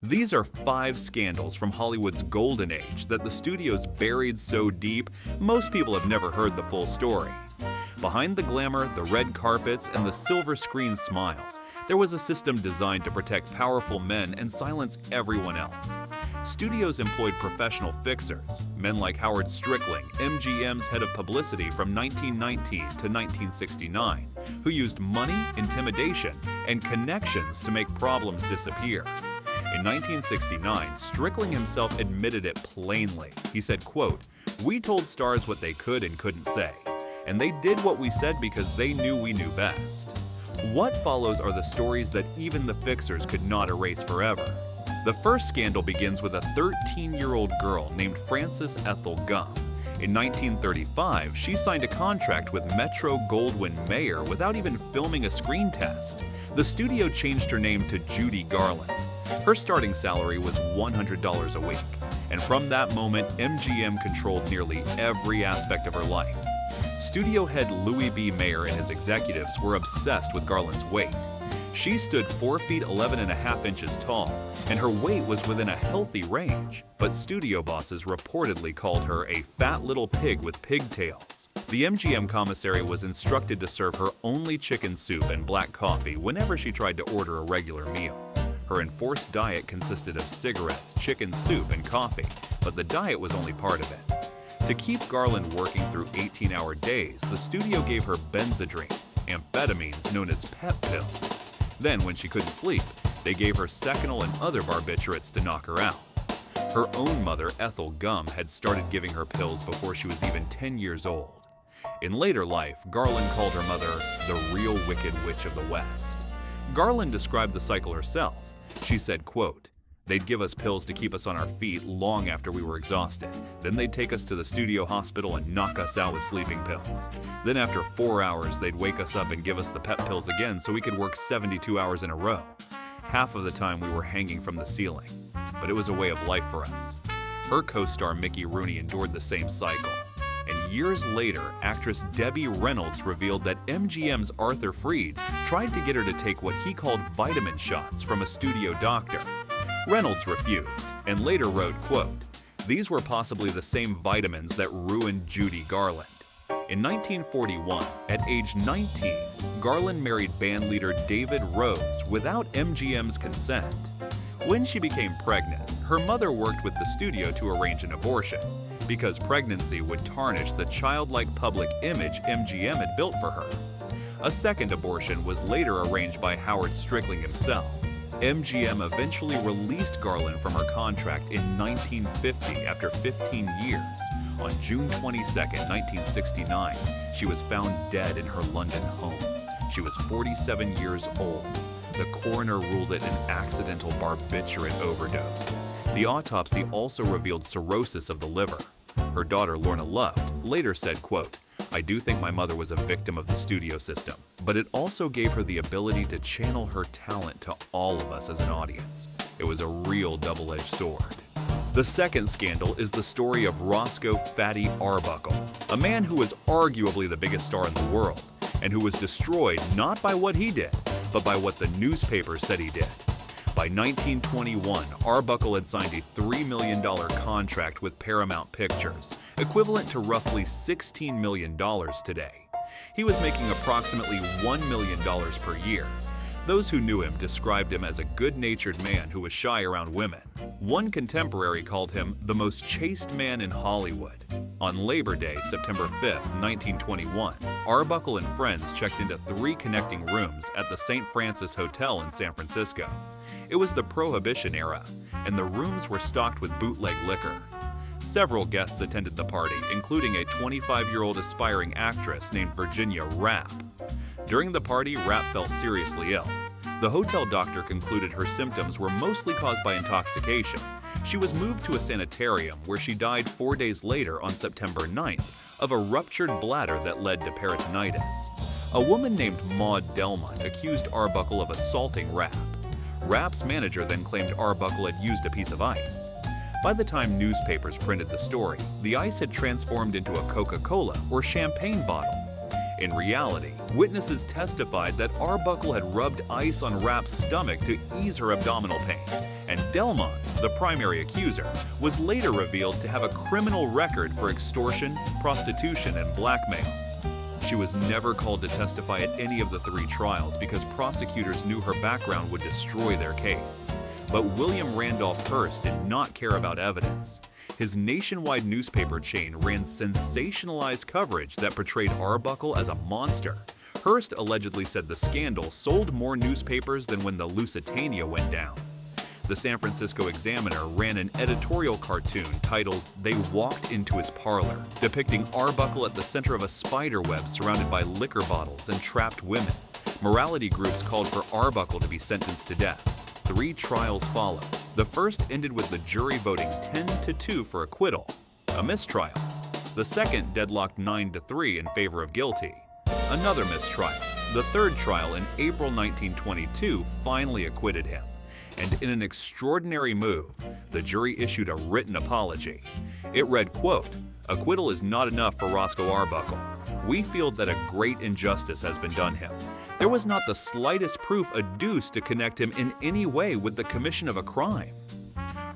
These are 5 scandals from Hollywood's golden age that the studios buried so deep, most people have never heard the full story. Behind the glamour, the red carpets, and the silver screen smiles, there was a system designed to protect powerful men and silence everyone else. Studios employed professional fixers, men like Howard Strickling, MGM's head of publicity from 1919 to 1969, who used money, intimidation, and connections to make problems disappear. In 1969, Strickling himself admitted it plainly. He said, quote, "We told stars what they could and couldn't say, and they did what we said because they knew we knew best." What follows are the stories that even the fixers could not erase forever. The first scandal begins with a 13-year-old girl named Frances Ethel Gum. In 1935, she signed a contract with Metro-Goldwyn-Mayer without even filming a screen test. The studio changed her name to Judy Garland. Her starting salary was $100 a week, and from that moment, MGM controlled nearly every aspect of her life. Studio head Louis B. Mayer and his executives were obsessed with Garland's weight. She stood 4 feet 11.5 inches tall, and her weight was within a healthy range, but studio bosses reportedly called her a fat little pig with pigtails. The MGM commissary was instructed to serve her only chicken soup and black coffee whenever she tried to order a regular meal. Her enforced diet consisted of cigarettes, chicken soup, and coffee, but the diet was only part of it. To keep Garland working through 18-hour days, the studio gave her Benzedrine, amphetamines known as pep pills. Then, when she couldn't sleep, they gave her Seconal and other barbiturates to knock her out. Her own mother, Ethel Gum, had started giving her pills before she was even 10 years old. In later life, Garland called her mother the real Wicked Witch of the West. Garland described the cycle herself. She said, quote, "They'd give us pills to keep us on our feet long after we were exhausted. Then they'd take us to the studio hospital and knock us out with sleeping pills. Then after 4 hours, they'd wake us up and give us the pep pills again so we could work 72 hours in a row. Half of the time we were hanging from the ceiling, but it was a way of life for us." Her co-star Mickey Rooney endured the same cycle. And years later, actress Debbie Reynolds revealed that MGM's Arthur Freed tried to get her to take what he called vitamin shots from a studio doctor. Reynolds refused, and later wrote, quote, "These were possibly the same vitamins that ruined Judy Garland." In 1941, at age 19, Garland married bandleader David Rose without MGM's consent. When she became pregnant, her mother worked with the studio to arrange an abortion, because pregnancy would tarnish the childlike public image MGM had built for her. A second abortion was later arranged by Howard Strickling himself. MGM eventually released Garland from her contract in 1950 after 15 years. On June 22, 1969, she was found dead in her London home. She was 47 years old. The coroner ruled it an accidental barbiturate overdose. The autopsy also revealed cirrhosis of the liver. Her daughter, Lorna Luft, later said, quote, "I do think my mother was a victim of the studio system, but it also gave her the ability to channel her talent to all of us as an audience. It was a real double-edged sword." The second scandal is the story of Roscoe "Fatty" Arbuckle, a man who was arguably the biggest star in the world, and who was destroyed not by what he did, but by what the newspapers said he did. By 1921, Arbuckle had signed a $3 million contract with Paramount Pictures, equivalent to roughly $16 million today. He was making approximately $1 million per year. Those who knew him described him as a good-natured man who was shy around women. One contemporary called him the most chaste man in Hollywood. On Labor Day, September 5, 1921, Arbuckle and friends checked into 3 connecting rooms at the St. Francis Hotel in San Francisco. It was the Prohibition era, and the rooms were stocked with bootleg liquor. Several guests attended the party, including a 25-year-old aspiring actress named Virginia Rapp. During the party, Rapp fell seriously ill. The hotel doctor concluded her symptoms were mostly caused by intoxication. She was moved to a sanitarium where she died 4 days later on September 9th of a ruptured bladder that led to peritonitis. A woman named Maud Delmont accused Arbuckle of assaulting Rapp. Rapp's manager then claimed Arbuckle had used a piece of ice. By the time newspapers printed the story, the ice had transformed into a Coca-Cola or champagne bottle. In reality, witnesses testified that Arbuckle had rubbed ice on Rapp's stomach to ease her abdominal pain, and Delmont, the primary accuser, was later revealed to have a criminal record for extortion, prostitution, and blackmail. She was never called to testify at any of the 3 trials because prosecutors knew her background would destroy their case. But William Randolph Hearst did not care about evidence. His nationwide newspaper chain ran sensationalized coverage that portrayed Arbuckle as a monster. Hearst allegedly said the scandal sold more newspapers than when the Lusitania went down. The San Francisco Examiner ran an editorial cartoon titled "They Walked into His Parlor," depicting Arbuckle at the center of a spider web surrounded by liquor bottles and trapped women. Morality groups called for Arbuckle to be sentenced to death. 3 trials followed. The first ended with the jury voting 10-2 for acquittal, a mistrial. The second deadlocked 9-3 in favor of guilty, another mistrial. The third trial in April 1922 finally acquitted him. And in an extraordinary move, the jury issued a written apology. It read, quote, "Acquittal is not enough for Roscoe Arbuckle. We feel that a great injustice has been done him. There was not the slightest proof adduced to connect him in any way with the commission of a crime."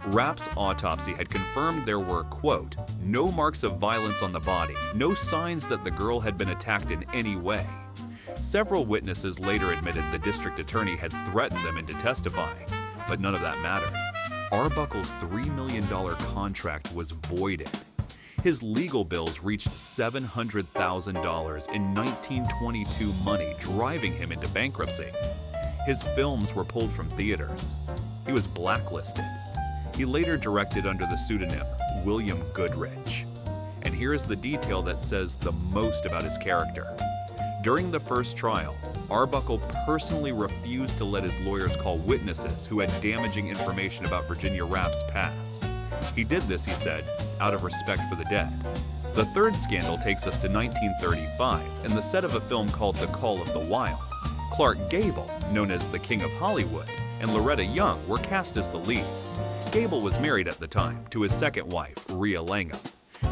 Rapp's autopsy had confirmed there were, quote, "no marks of violence on the body, no signs that the girl had been attacked in any way." Several witnesses later admitted the district attorney had threatened them into testifying, but none of that mattered. Arbuckle's $3 million contract was voided. His legal bills reached $700,000 in 1922 money, driving him into bankruptcy. His films were pulled from theaters. He was blacklisted. He later directed under the pseudonym William Goodrich. And here is the detail that says the most about his character. During the first trial, Arbuckle personally refused to let his lawyers call witnesses who had damaging information about Virginia Rapp's past. He did this, he said, out of respect for the dead. The third scandal takes us to 1935 and the set of a film called The Call of the Wild. Clark Gable, known as the King of Hollywood, and Loretta Young were cast as the leads. Gable was married at the time to his second wife, Rhea Langham.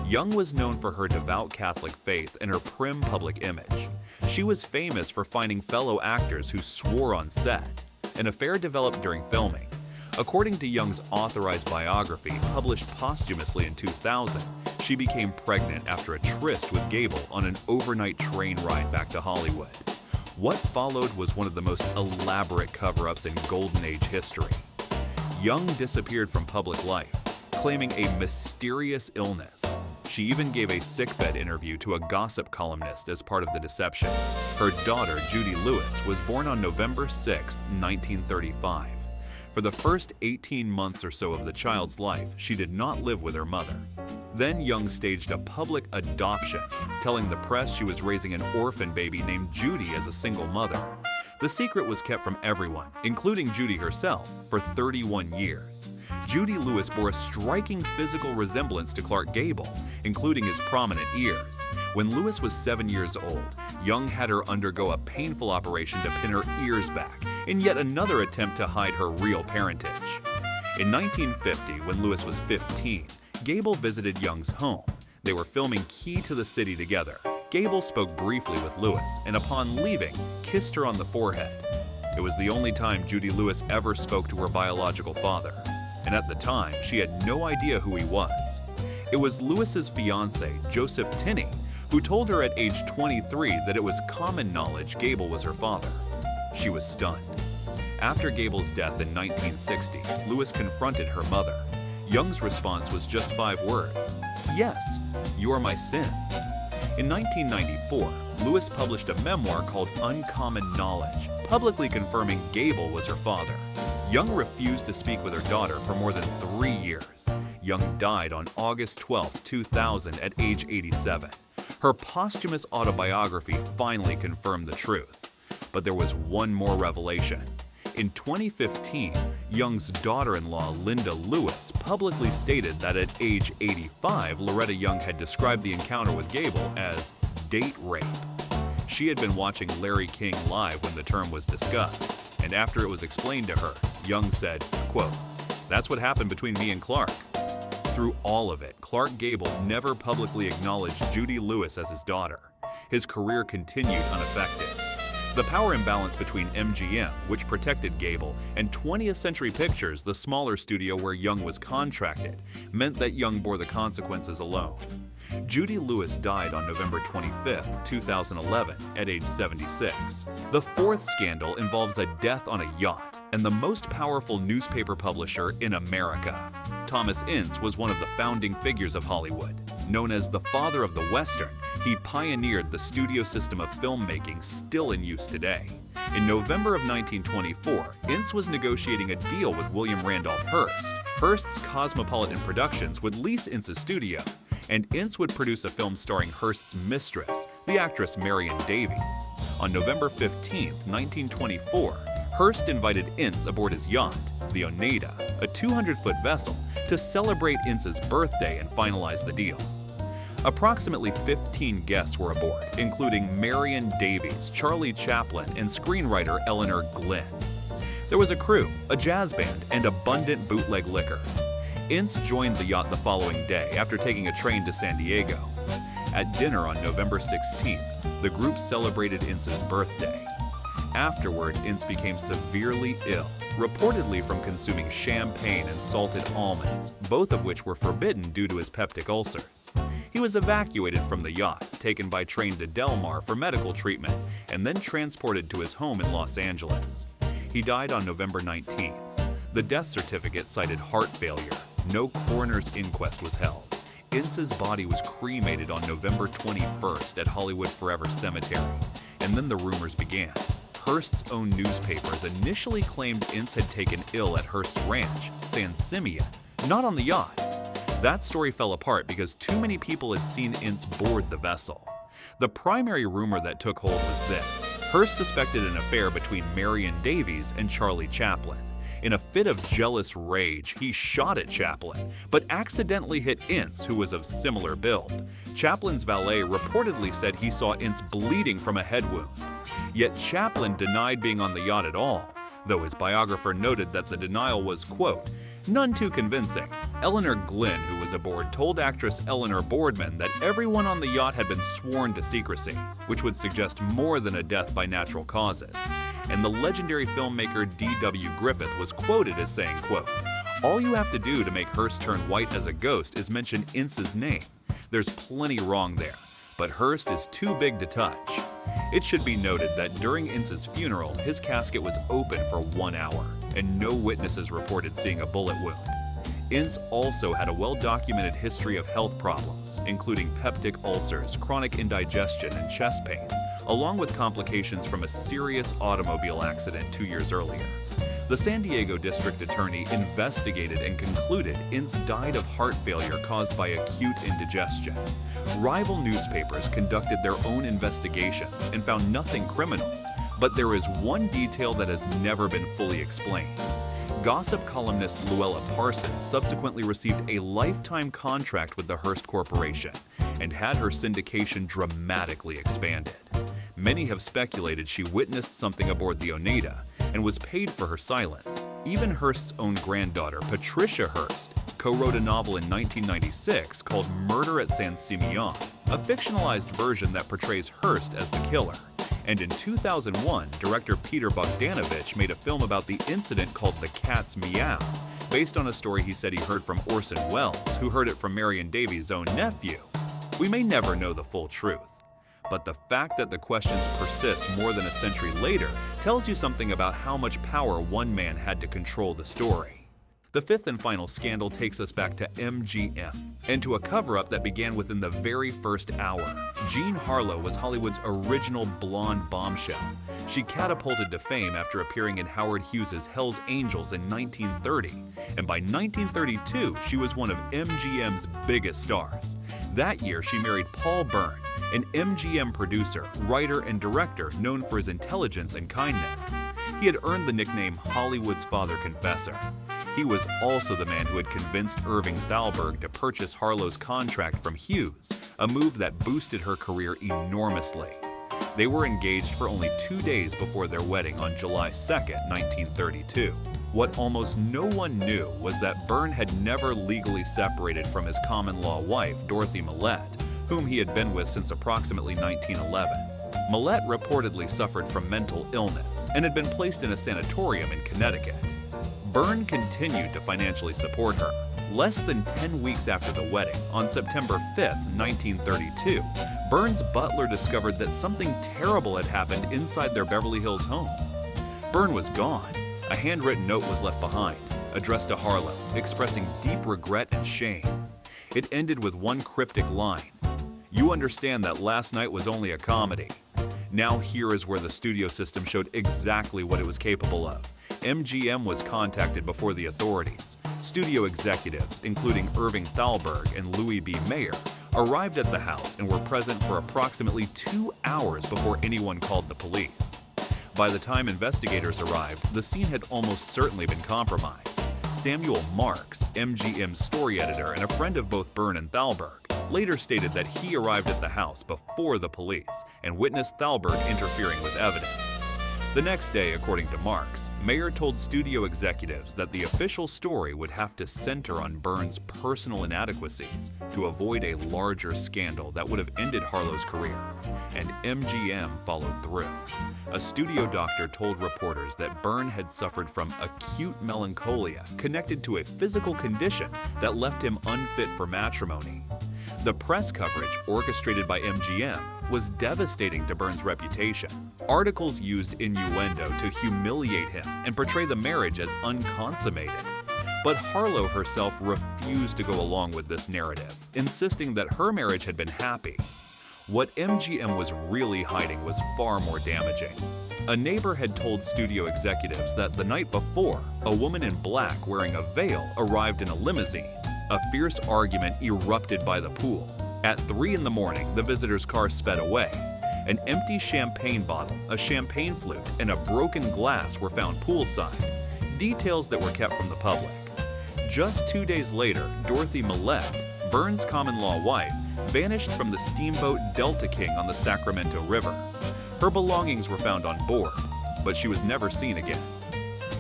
Young was known for her devout Catholic faith and her prim public image. She was famous for finding fellow actors who swore on set. An affair developed during filming. According to Young's authorized biography, published posthumously in 2000, she became pregnant after a tryst with Gable on an overnight train ride back to Hollywood. What followed was one of the most elaborate cover-ups in Golden Age history. Young disappeared from public life, claiming a mysterious illness. She even gave a sickbed interview to a gossip columnist as part of the deception. Her daughter, Judy Lewis, was born on November 6, 1935. For the first 18 months or so of the child's life, she did not live with her mother. Then Young staged a public adoption, telling the press she was raising an orphan baby named Judy as a single mother. The secret was kept from everyone, including Judy herself, for 31 years. Judy Lewis bore a striking physical resemblance to Clark Gable, including his prominent ears. When Lewis was 7 years old, Young had her undergo a painful operation to pin her ears back, in yet another attempt to hide her real parentage. In 1950, when Lewis was 15, Gable visited Young's home. They were filming Key to the City together. Gable spoke briefly with Lewis, and upon leaving, kissed her on the forehead. It was the only time Judy Lewis ever spoke to her biological father, and at the time, she had no idea who he was. It was Lewis's fiancé, Joseph Tinney, who told her at age 23 that it was common knowledge Gable was her father. She was stunned. After Gable's death in 1960, Lewis confronted her mother. Young's response was just 5 words: "Yes, you are my sin." In 1994, Lewis published a memoir called Uncommon Knowledge, publicly confirming Gable was her father. Young refused to speak with her daughter for more than 3 years. Young died on August 12, 2000 at age 87. Her posthumous autobiography finally confirmed the truth. But there was one more revelation. In 2015, Young's daughter-in-law, Linda Lewis, publicly stated that at age 85, Loretta Young had described the encounter with Gable as date rape. She had been watching Larry King Live when the term was discussed, and after it was explained to her, Young said, quote, "That's what happened between me and Clark." Through all of it, Clark Gable never publicly acknowledged Judy Lewis as his daughter. his career continued unaffected. The power imbalance between MGM, which protected Gable, and 20th Century Pictures, the smaller studio where Young was contracted, meant that Young bore the consequences alone. Judy Lewis died on November 25, 2011, at age 76. The fourth scandal involves a death on a yacht and the most powerful newspaper publisher in America. Thomas Ince was one of the founding figures of Hollywood. Known as the father of the Western, he pioneered the studio system of filmmaking still in use today. In November of 1924, Ince was negotiating a deal with William Randolph Hearst. Hearst's Cosmopolitan Productions would lease Ince's studio, and Ince would produce a film starring Hearst's mistress, the actress Marion Davies. On November 15, 1924, Hearst invited Ince aboard his yacht, the Oneida, a 200-foot vessel, to celebrate Ince's birthday and finalize the deal. Approximately 15 guests were aboard, including Marion Davies, Charlie Chaplin, and screenwriter Eleanor Glynn. There was a crew, a jazz band, and abundant bootleg liquor. Ince joined the yacht the following day after taking a train to San Diego. At dinner on November 16th, the group celebrated Ince's birthday. Afterward, Ince became severely ill, reportedly from consuming champagne and salted almonds, both of which were forbidden due to his peptic ulcers. He was evacuated from the yacht, taken by train to Del Mar for medical treatment, and then transported to his home in Los Angeles. He died on November 19th. The death certificate cited heart failure. No coroner's inquest was held. Ince's body was cremated on November 21st at Hollywood Forever Cemetery, and then the rumors began. Hearst's own newspapers initially claimed Ince had taken ill at Hearst's ranch, San Simeon, not on the yacht. That story fell apart because too many people had seen Ince board the vessel. The primary rumor that took hold was this: Hearst suspected an affair between Marion Davies and Charlie Chaplin. In a fit of jealous rage, he shot at Chaplin, but accidentally hit Ince, who was of similar build. Chaplin's valet reportedly said he saw Ince bleeding from a head wound. Yet Chaplin denied being on the yacht at all, though his biographer noted that the denial was, quote, none too convincing. Eleanor Glynn, who was aboard, told actress Eleanor Boardman that everyone on the yacht had been sworn to secrecy, which would suggest more than a death by natural causes. And the legendary filmmaker D.W. Griffith was quoted as saying, quote, all you have to do to make Hearst turn white as a ghost is mention Ince's name. There's plenty wrong there, but Hearst is too big to touch. It should be noted that during Ince's funeral, his casket was open for 1 hour, and no witnesses reported seeing a bullet wound. Ince also had a well-documented history of health problems, including peptic ulcers, chronic indigestion, and chest pains, along with complications from a serious automobile accident 2 years earlier. The San Diego district attorney investigated and concluded Ince died of heart failure caused by acute indigestion. Rival newspapers conducted their own investigations and found nothing criminal, but there is one detail that has never been fully explained. Gossip columnist Luella Parsons subsequently received a lifetime contract with the Hearst Corporation and had her syndication dramatically expanded. Many have speculated she witnessed something aboard the Oneida and was paid for her silence. Even Hearst's own granddaughter, Patricia Hearst, co-wrote a novel in 1996 called Murder at San Simeon, a fictionalized version that portrays Hearst as the killer. And in 2001, director Peter Bogdanovich made a film about the incident called The Cat's Meow, based on a story he said he heard from Orson Welles, who heard it from Marion Davies' own nephew. We may never know the full truth, but the fact that the questions persist more than a century later tells you something about how much power one man had to control the story. The fifth and final scandal takes us back to MGM, and to a cover-up that began within the very first hour. Jean Harlow was Hollywood's original blonde bombshell. She catapulted to fame after appearing in Howard Hughes' Hell's Angels in 1930, and by 1932, she was one of MGM's biggest stars. That year, she married Paul Byrne, an MGM producer, writer, and director known for his intelligence and kindness. He had earned the nickname Hollywood's Father Confessor. He was also the man who had convinced Irving Thalberg to purchase Harlow's contract from Hughes, a move that boosted her career enormously. They were engaged for only 2 days before their wedding on July 2, 1932. What almost no one knew was that Byrne had never legally separated from his common-law wife, Dorothy Millette, whom he had been with since approximately 1911. Millette reportedly suffered from mental illness and had been placed in a sanatorium in Connecticut. Byrne continued to financially support her. Less than 10 weeks after the wedding, on September 5, 1932, Byrne's butler discovered that something terrible had happened inside their Beverly Hills home. Byrne was gone. A handwritten note was left behind, addressed to Harlow, expressing deep regret and shame. It ended with one cryptic line: "You understand that last night was only a comedy." Now here is where the studio system showed exactly what it was capable of. MGM was contacted before the authorities. Studio executives, including Irving Thalberg and Louis B. Mayer, arrived at the house and were present for approximately 2 hours before anyone called the police. By the time investigators arrived, the scene had almost certainly been compromised. Samuel Marks, MGM's story editor and a friend of both Byrne and Thalberg, later stated that he arrived at the house before the police and witnessed Thalberg interfering with evidence. The next day, according to Marks, Mayer told studio executives that the official story would have to center on Byrne's personal inadequacies to avoid a larger scandal that would have ended Harlow's career, and MGM followed through. A studio doctor told reporters that Byrne had suffered from acute melancholia connected to a physical condition that left him unfit for matrimony. The press coverage, orchestrated by MGM, was devastating to Byrne's reputation. Articles used innuendo to humiliate him and portray the marriage as unconsummated. But Harlow herself refused to go along with this narrative, insisting that her marriage had been happy. What MGM was really hiding was far more damaging. A neighbor had told studio executives that the night before, a woman in black wearing a veil arrived in a limousine. A fierce argument erupted by the pool. At 3 in the morning, the visitor's car sped away. An empty champagne bottle, a champagne flute, and a broken glass were found poolside, details that were kept from the public. Just 2 days later, Dorothy Millette, Byrne's common-law wife, vanished from the steamboat Delta King on the Sacramento River. Her belongings were found on board, but she was never seen again.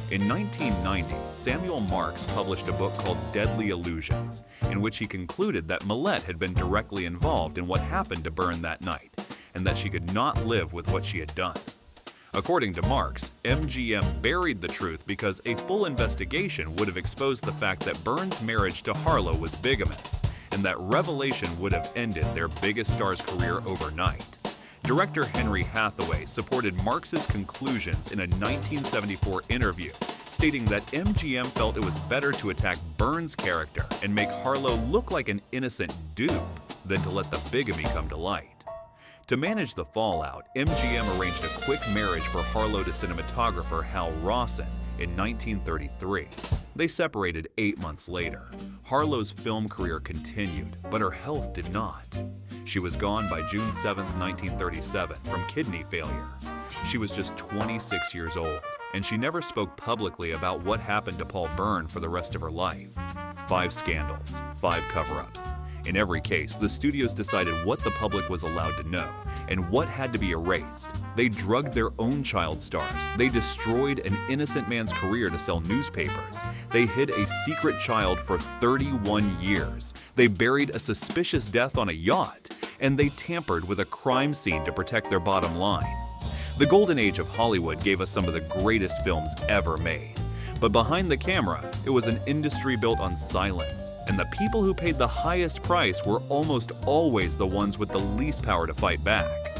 In 1990, Samuel Marks published a book called Deadly Illusions, in which he concluded that Millette had been directly involved in what happened to Byrne that night, and that she could not live with what she had done. According to Marks, MGM buried the truth because a full investigation would have exposed the fact that Byrne's marriage to Harlow was bigamous, and that revelation would have ended their biggest star's career overnight. Director Henry Hathaway supported Marks's conclusions in a 1974 interview, stating that MGM felt it was better to attack Byrne's character and make Harlow look like an innocent dupe than to let the bigamy come to light. To manage the fallout, MGM arranged a quick marriage for Harlow to cinematographer Hal Rawson in 1933. They separated 8 months later. Harlow's film career continued, but her health did not. She was gone by June 7, 1937, from kidney failure. She was just 26 years old, and she never spoke publicly about what happened to Paul Byrne for the rest of her life. 5 scandals, 5 cover-ups. In every case, the studios decided what the public was allowed to know and what had to be erased. They drugged their own child stars. They destroyed an innocent man's career to sell newspapers. They hid a secret child for 31 years. They buried a suspicious death on a yacht. And they tampered with a crime scene to protect their bottom line. The golden age of Hollywood gave us some of the greatest films ever made. But behind the camera, it was an industry built on silence. And the people who paid the highest price were almost always the ones with the least power to fight back.